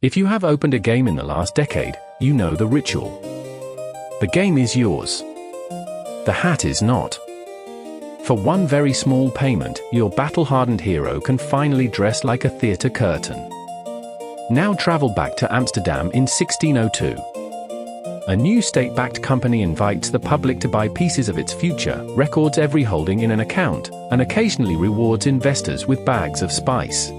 If you have opened a game in the last decade, you know the ritual. The game is yours. The hat is not. For one very small payment, your battle-hardened hero can finally dress like a theatre curtain. Now travel back to Amsterdam in 1602. A new state-backed company invites the public to buy pieces of its future, records every holding in an account, and occasionally rewards investors with bags of spice.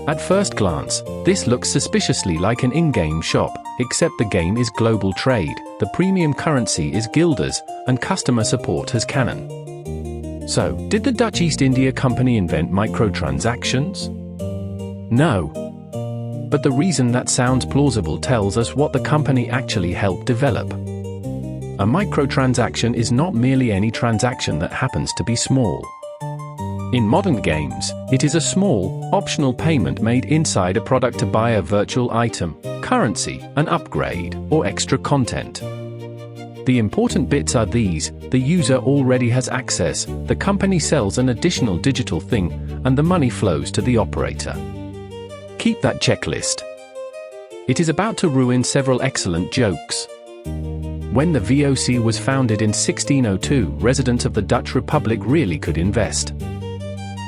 At first glance, this looks suspiciously like an in-game shop, except the game is global trade, the premium currency is guilders, and customer support has canon. So, did the Dutch East India Company invent microtransactions? No. But the reason that sounds plausible tells us what the company actually helped develop. A microtransaction is not merely any transaction that happens to be small. In modern games, it is a small, optional payment made inside a product to buy a virtual item, currency, an upgrade, or extra content. The important bits are these: the user already has access, the company sells an additional digital thing, and the money flows to the operator. Keep that checklist. It is about to ruin several excellent jokes. When the VOC was founded in 1602, residents of the Dutch Republic really could invest.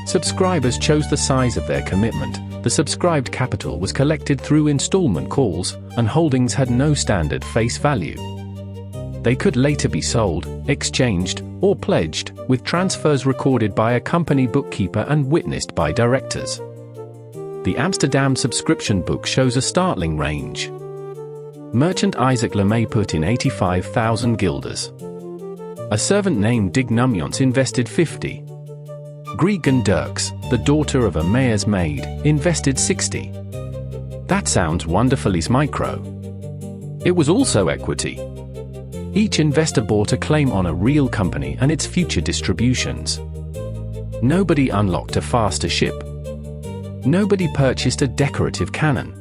Subscribers chose the size of their commitment, the subscribed capital was collected through installment calls, and holdings had no standard face value. They could later be sold, exchanged, or pledged, with transfers recorded by a company bookkeeper and witnessed by directors. The Amsterdam subscription book shows a startling range. Merchant Isaac Lemay put in 85,000 guilders. A servant named Dig Numjons invested 50. Gregan Dirks, the daughter of a mayor's maid, invested 60. That sounds wonderfully micro. It was also equity. Each investor bought a claim on a real company and its future distributions. Nobody unlocked a faster ship. Nobody purchased a decorative cannon.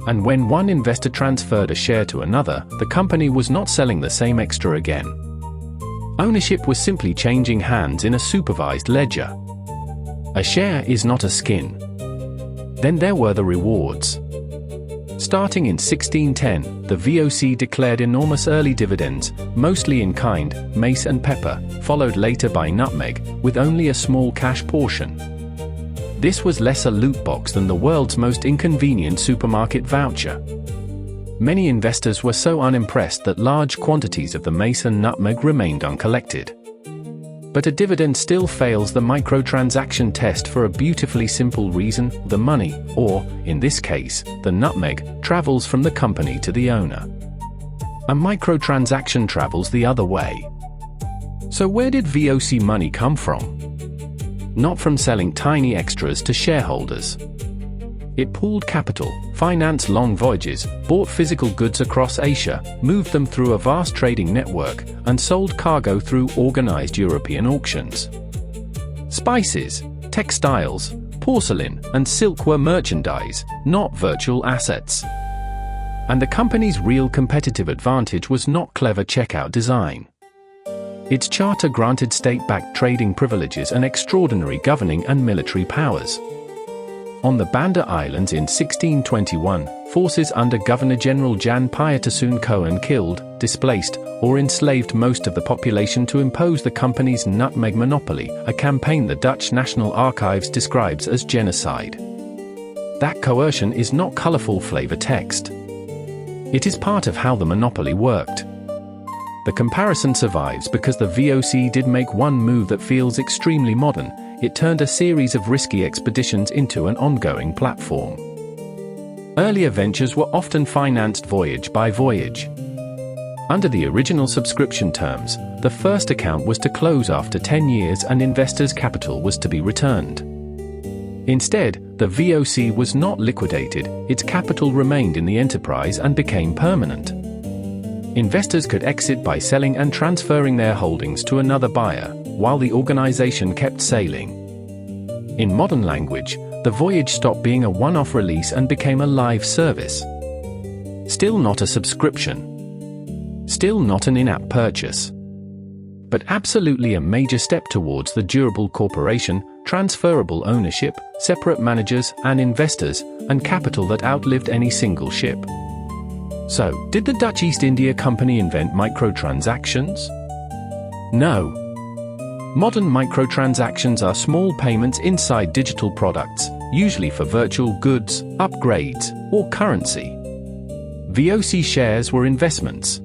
And when one investor transferred a share to another, the company was not selling the same extra again. Ownership was simply changing hands in a supervised ledger. A share is not a skin. Then there were the rewards. Starting in 1610, the VOC declared enormous early dividends, mostly in kind, mace and pepper, followed later by nutmeg, with only a small cash portion. This was less a loot box than the world's most inconvenient supermarket voucher. Many investors were so unimpressed that large quantities of the mace and nutmeg remained uncollected. But a dividend still fails the microtransaction test for a beautifully simple reason: the money, or, in this case, the nutmeg, travels from the company to the owner. A microtransaction travels the other way. So where did VOC money come from? Not from selling tiny extras to shareholders. It pooled capital, financed long voyages, bought physical goods across Asia, moved them through a vast trading network, and sold cargo through organized European auctions. Spices, textiles, porcelain, and silk were merchandise, not virtual assets. And the company's real competitive advantage was not clever checkout design. Its charter granted state-backed trading privileges and extraordinary governing and military powers. On the Banda Islands in 1621, forces under Governor-General Jan Pietersoen Cohen killed, displaced, or enslaved most of the population to impose the company's nutmeg monopoly, a campaign the Dutch National Archives describes as genocide. That coercion is not colorful flavor text. It is part of how the monopoly worked. The comparison survives because the VOC did make one move that feels extremely modern. It turned a series of risky expeditions into an ongoing platform. Earlier ventures were often financed voyage by voyage. Under the original subscription terms, the first account was to close after 10 years and investors' capital was to be returned. Instead, the VOC was not liquidated, its capital remained in the enterprise and became permanent. Investors could exit by selling and transferring their holdings to another buyer, while the organization kept sailing. In modern language, the voyage stopped being a one-off release and became a live service. Still not a subscription. Still not an in-app purchase. but absolutely a major step towards the durable corporation, transferable ownership, separate managers and investors, and capital that outlived any single ship. So, did the Dutch East India Company invent microtransactions? No. Modern microtransactions are small payments inside digital products, usually for virtual goods, upgrades, or currency. VOC shares were investments.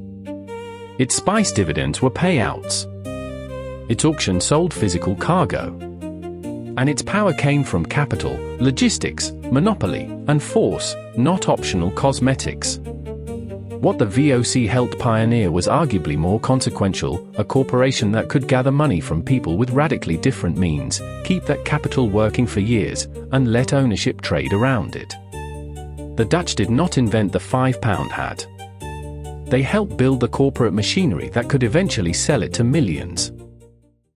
Its SPICE dividends were payouts. Its auction sold physical cargo. And its power came from capital, logistics, monopoly, and force, not optional cosmetics. What the VOC helped pioneer was arguably more consequential: a corporation that could gather money from people with radically different means, keep that capital working for years, and let ownership trade around it. The Dutch did not invent the £5 hat. They helped build the corporate machinery that could eventually sell it to millions.